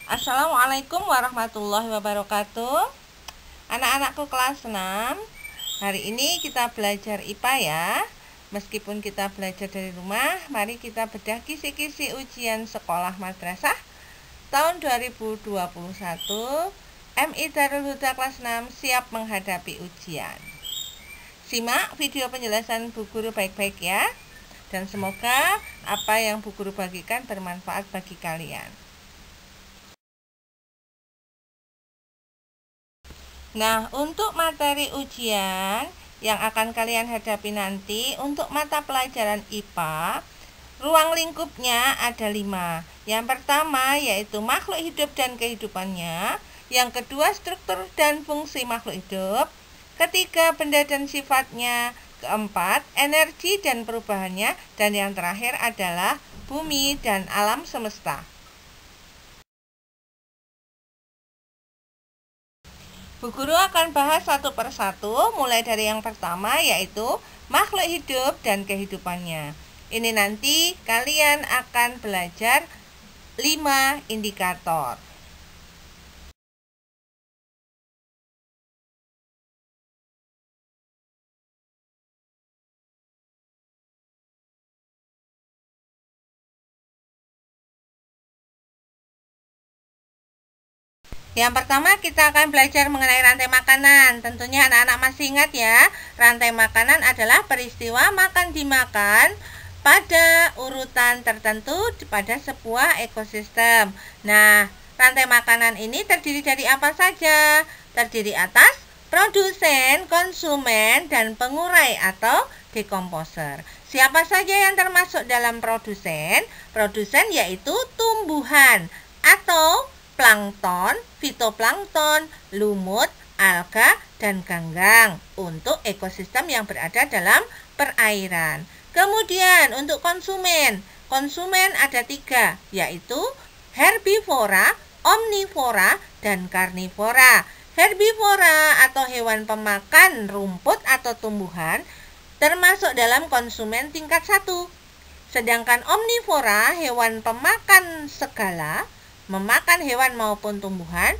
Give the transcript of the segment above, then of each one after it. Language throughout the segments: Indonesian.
Assalamualaikum warahmatullahi wabarakatuh. Anak-anakku kelas 6, hari ini kita belajar IPA ya. Meskipun kita belajar dari rumah, mari kita bedah kisi-kisi ujian sekolah madrasah tahun 2021. MI Darul Huda kelas 6 siap menghadapi ujian. Simak video penjelasan Bu Guru baik-baik ya. Dan semoga apa yang Bu Guru bagikan bermanfaat bagi kalian. Nah, untuk materi ujian yang akan kalian hadapi nanti, untuk mata pelajaran IPA, ruang lingkupnya ada 5. Yang pertama yaitu makhluk hidup dan kehidupannya. Yang kedua, struktur dan fungsi makhluk hidup. Ketiga, benda dan sifatnya. Keempat, energi dan perubahannya. Dan yang terakhir adalah bumi dan alam semesta. Bu Guru akan bahas satu persatu, mulai dari yang pertama yaitu makhluk hidup dan kehidupannya. Ini nanti kalian akan belajar 5 indikator. Yang pertama kita akan belajar mengenai rantai makanan. Tentunya anak-anak masih ingat ya, rantai makanan adalah peristiwa makan dimakan pada urutan tertentu pada sebuah ekosistem. Nah, rantai makanan ini terdiri dari apa saja? Terdiri atas produsen, konsumen, dan pengurai atau dekomposer. Siapa saja yang termasuk dalam produsen? Produsen yaitu tumbuhan atau plankton, fitoplankton, lumut, alga, dan ganggang untuk ekosistem yang berada dalam perairan. Kemudian untuk konsumen ada 3, yaitu herbivora, omnivora, dan karnivora. Herbivora atau hewan pemakan rumput atau tumbuhan termasuk dalam konsumen tingkat 1. Sedangkan omnivora, hewan pemakan segala, memakan hewan maupun tumbuhan,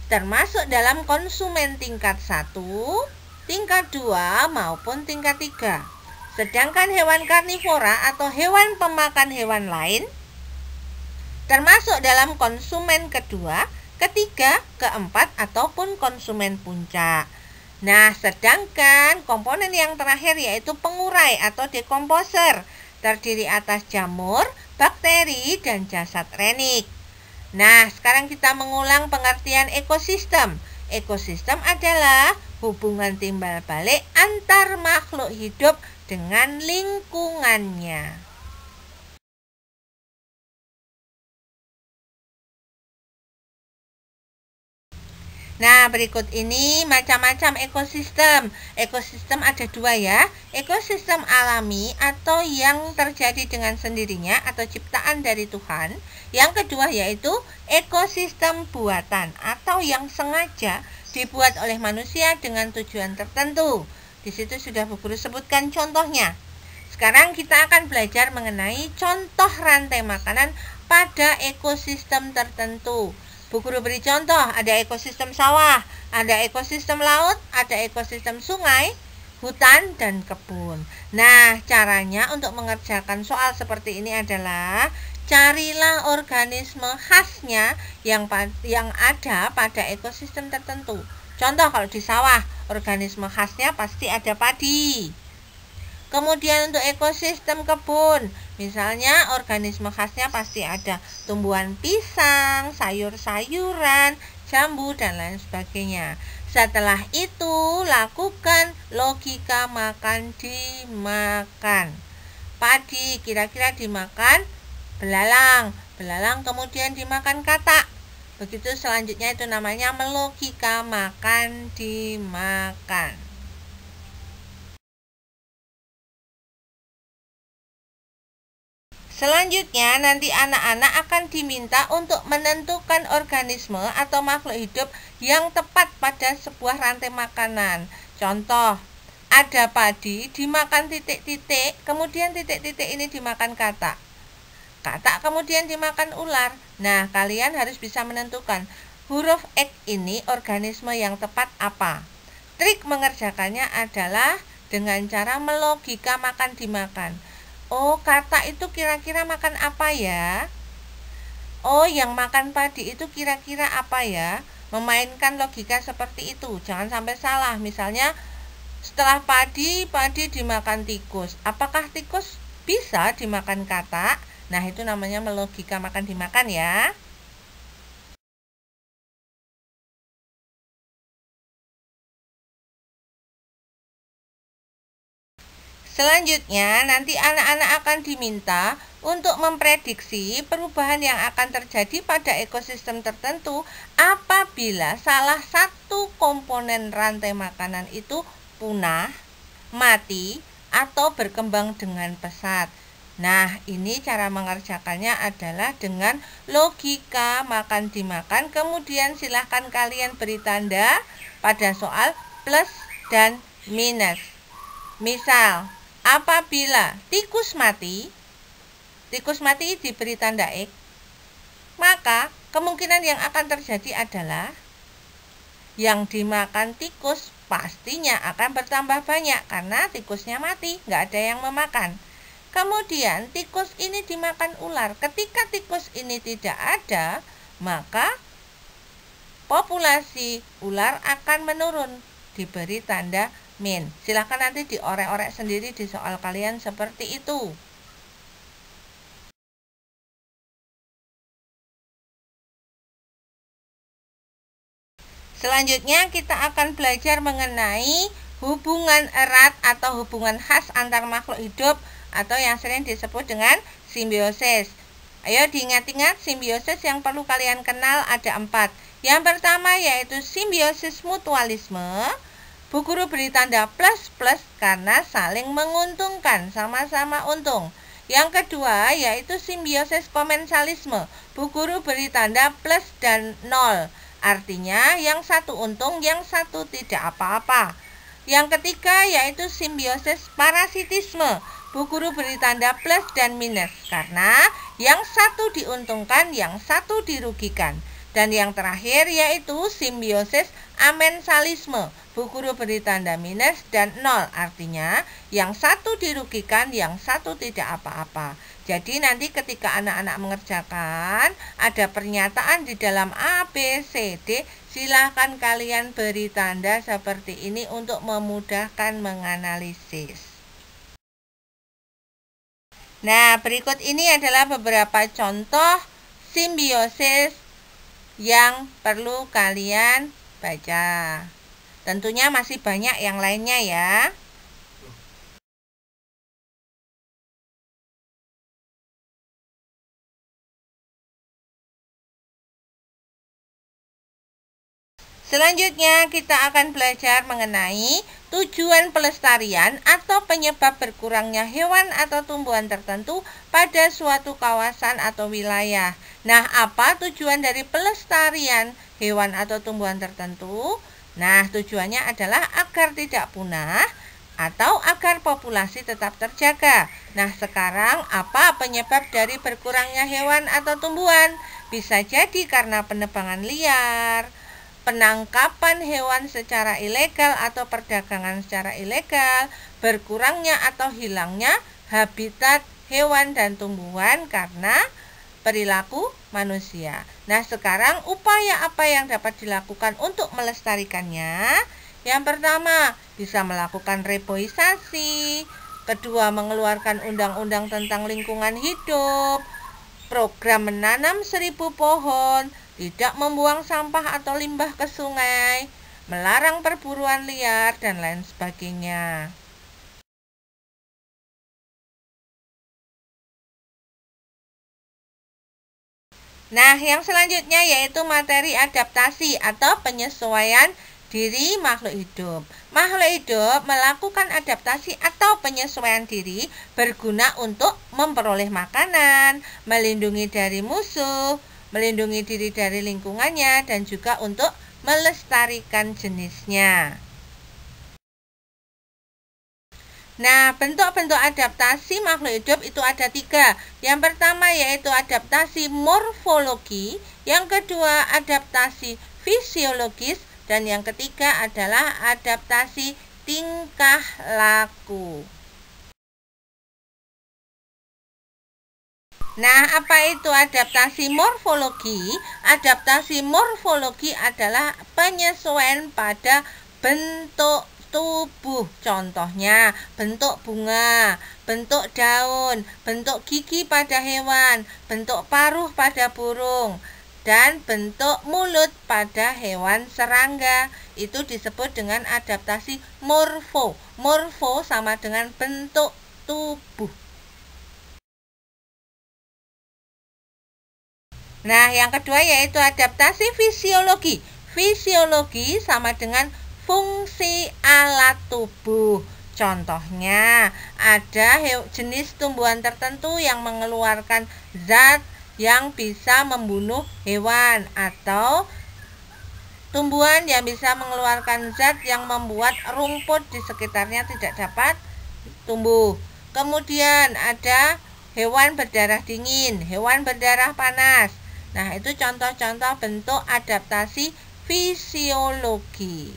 termasuk dalam konsumen tingkat 1, tingkat 2, maupun tingkat 3. Sedangkan hewan karnivora atau hewan pemakan hewan lain termasuk dalam konsumen kedua, ketiga, keempat, ataupun konsumen puncak. Nah, sedangkan komponen yang terakhir yaitu pengurai atau dekomposer, terdiri atas jamur, bakteri, dan jasad renik. Nah, sekarang kita mengulang pengertian ekosistem. Ekosistem adalah hubungan timbal balik antar makhluk hidup dengan lingkungannya. Nah, berikut ini macam-macam ekosistem. Ekosistem ada 2 ya. Ekosistem alami atau yang terjadi dengan sendirinya atau ciptaan dari Tuhan. Yang kedua yaitu ekosistem buatan atau yang sengaja dibuat oleh manusia dengan tujuan tertentu. Di situ sudah Bu Guru sebutkan contohnya. Sekarang kita akan belajar mengenai contoh rantai makanan pada ekosistem tertentu. Bu Guru beri contoh, ada ekosistem sawah, ada ekosistem laut, ada ekosistem sungai, hutan, dan kebun. Nah, caranya untuk mengerjakan soal seperti ini adalah carilah organisme khasnya yang ada pada ekosistem tertentu. Contoh kalau di sawah, organisme khasnya pasti ada padi. Kemudian untuk ekosistem kebun, misalnya organisme khasnya pasti ada tumbuhan pisang, sayur-sayuran, jambu, dan lain sebagainya. Setelah itu, lakukan logika makan dimakan. Padi kira-kira dimakan belalang, belalang kemudian dimakan katak. Begitu selanjutnya itu namanya melogika makan dimakan. Selanjutnya nanti anak-anak akan diminta untuk menentukan organisme atau makhluk hidup yang tepat pada sebuah rantai makanan. Contoh, ada padi dimakan titik-titik, kemudian titik-titik ini dimakan katak. katak kemudian dimakan ular. Nah, kalian harus bisa menentukan huruf X ini organisme yang tepat apa. Trik mengerjakannya adalah dengan cara melogika makan dimakan. Oh, katak itu kira-kira makan apa ya? Oh, yang makan padi itu kira-kira apa ya? Memainkan logika seperti itu. Jangan sampai salah. Misalnya, setelah padi dimakan tikus. Apakah tikus bisa dimakan katak? Nah, itu namanya melogika makan dimakan ya. Selanjutnya, nanti anak-anak akan diminta untuk memprediksi perubahan yang akan terjadi pada ekosistem tertentu apabila salah satu komponen rantai makanan itu punah, mati, atau berkembang dengan pesat. Nah, ini cara mengerjakannya adalah dengan logika makan dimakan. Kemudian silahkan kalian beri tanda pada soal plus dan minus. Misal, apabila tikus mati diberi tanda X, maka kemungkinan yang akan terjadi adalah yang dimakan tikus pastinya akan bertambah banyak karena tikusnya mati, nggak ada yang memakan. Kemudian tikus ini dimakan ular. Ketika tikus ini tidak ada, maka populasi ular akan menurun, diberi tanda min. Silahkan nanti diorek-orek sendiri di soal kalian seperti itu. Selanjutnya kita akan belajar mengenai hubungan erat atau hubungan khas antar makhluk hidup atau yang sering disebut dengan simbiosis. Ayo diingat-ingat, simbiosis yang perlu kalian kenal ada 4. Yang pertama yaitu simbiosis mutualisme. Bu Guru beri tanda plus karena saling menguntungkan, sama-sama untung. Yang kedua yaitu simbiosis komensalisme. Bu Guru beri tanda plus dan 0. Artinya yang satu untung, yang satu tidak apa-apa. Yang ketiga yaitu simbiosis parasitisme. Bu Guru beri tanda plus dan minus karena yang satu diuntungkan, yang satu dirugikan. Dan yang terakhir yaitu simbiosis amensalisme. Bu Guru beri tanda minus dan 0. Artinya yang satu dirugikan, yang satu tidak apa-apa. Jadi nanti ketika anak-anak mengerjakan ada pernyataan di dalam A, B, C, D, silahkan kalian beri tanda seperti ini untuk memudahkan menganalisis. Nah, berikut ini adalah beberapa contoh simbiosis yang perlu kalian baca. Tentunya masih banyak yang lainnya ya. Selanjutnya kita akan belajar mengenai tujuan pelestarian atau penyebab berkurangnya hewan atau tumbuhan tertentu pada suatu kawasan atau wilayah. Nah, apa tujuan dari pelestarian hewan atau tumbuhan tertentu? Nah, tujuannya adalah agar tidak punah atau agar populasi tetap terjaga. Nah, sekarang apa penyebab dari berkurangnya hewan atau tumbuhan? Bisa jadi karena penebangan liar, penangkapan hewan secara ilegal atau perdagangan secara ilegal, berkurangnya atau hilangnya habitat hewan dan tumbuhan karena perilaku manusia. Nah, sekarang upaya apa yang dapat dilakukan untuk melestarikannya? Yang pertama, bisa melakukan reboisasi. Kedua, mengeluarkan undang-undang tentang lingkungan hidup, program menanam 1000 pohon, tidak membuang sampah atau limbah ke sungai, melarang perburuan liar, dan lain sebagainya. Nah, yang selanjutnya yaitu materi adaptasi atau penyesuaian diri makhluk hidup. Makhluk hidup melakukan adaptasi atau penyesuaian diri berguna untuk memperoleh makanan, melindungi dari musuh, melindungi diri dari lingkungannya, dan juga untuk melestarikan jenisnya. Nah, bentuk-bentuk adaptasi makhluk hidup itu ada 3. Yang pertama yaitu adaptasi morfologi, yang kedua adaptasi fisiologis, dan yang ketiga adalah adaptasi tingkah laku. Nah, apa itu adaptasi morfologi? Adaptasi morfologi adalah penyesuaian pada bentuk tubuh, contohnya bentuk bunga, bentuk daun, bentuk gigi pada hewan, bentuk paruh pada burung, dan bentuk mulut pada hewan serangga. Itu disebut dengan adaptasi morfo. Morfo sama dengan bentuk tubuh. Nah, yang kedua yaitu adaptasi fisiologi. Fisiologi sama dengan fungsi alat tubuh. Contohnya, ada jenis tumbuhan tertentu yang mengeluarkan zat yang bisa membunuh hewan, atau tumbuhan yang bisa mengeluarkan zat yang membuat rumput di sekitarnya tidak dapat tumbuh. Kemudian ada hewan berdarah dingin, hewan berdarah panas. Nah, itu contoh-contoh bentuk adaptasi fisiologi.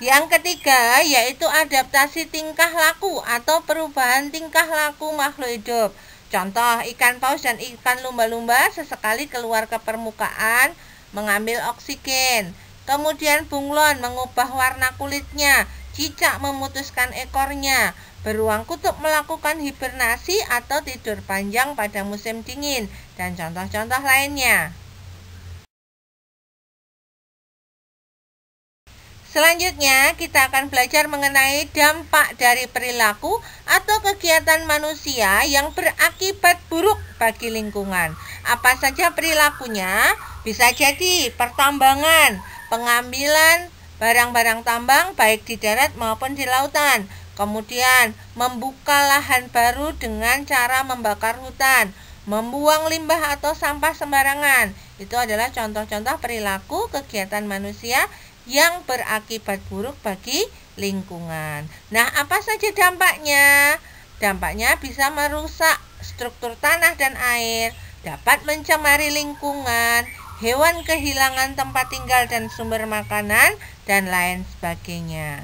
Yang ketiga yaitu adaptasi tingkah laku atau perubahan tingkah laku makhluk hidup. Contoh, ikan paus dan ikan lumba-lumba sesekali keluar ke permukaan mengambil oksigen. Kemudian bunglon mengubah warna kulitnya, cicak memutuskan ekornya, beruang kutub melakukan hibernasi atau tidur panjang pada musim dingin, dan contoh-contoh lainnya. Selanjutnya, kita akan belajar mengenai dampak dari perilaku atau kegiatan manusia yang berakibat buruk bagi lingkungan. Apa saja perilakunya? Bisa jadi pertambangan, pengambilan barang-barang tambang baik di darat maupun di lautan. Kemudian, membuka lahan baru dengan cara membakar hutan, membuang limbah atau sampah sembarangan. Itu adalah contoh-contoh perilaku kegiatan manusia yang berakibat buruk bagi lingkungan. Nah, apa saja dampaknya? Dampaknya bisa merusak struktur tanah dan air, dapat mencemari lingkungan, hewan kehilangan tempat tinggal dan sumber makanan, dan lain sebagainya.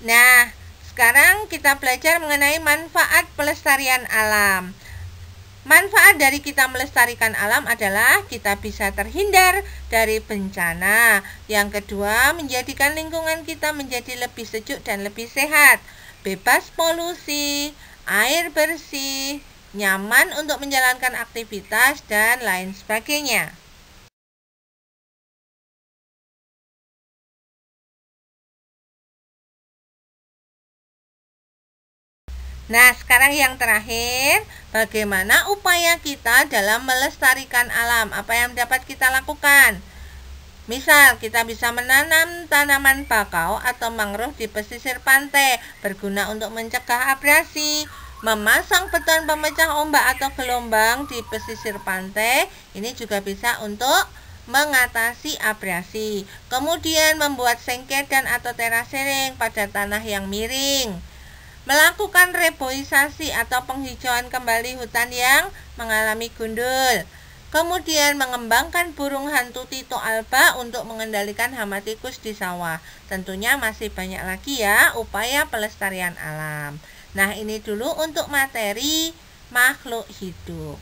Nah, sekarang kita belajar mengenai manfaat pelestarian alam. Manfaat dari kita melestarikan alam adalah kita bisa terhindar dari bencana. Yang kedua, menjadikan lingkungan kita menjadi lebih sejuk dan lebih sehat, bebas polusi, air bersih, nyaman untuk menjalankan aktivitas, dan lain sebagainya. Nah, sekarang yang terakhir, bagaimana upaya kita dalam melestarikan alam? Apa yang dapat kita lakukan? Misal, kita bisa menanam tanaman bakau atau mangrove di pesisir pantai, berguna untuk mencegah abrasi. Memasang beton pemecah ombak atau gelombang di pesisir pantai, ini juga bisa untuk mengatasi abrasi. Kemudian, membuat sengkedan atau terasering pada tanah yang miring. Melakukan reboisasi atau penghijauan kembali hutan yang mengalami gundul. Kemudian mengembangkan burung hantu Tito alba untuk mengendalikan hama tikus di sawah. Tentunya masih banyak lagi ya upaya pelestarian alam. Nah, ini dulu untuk materi makhluk hidup.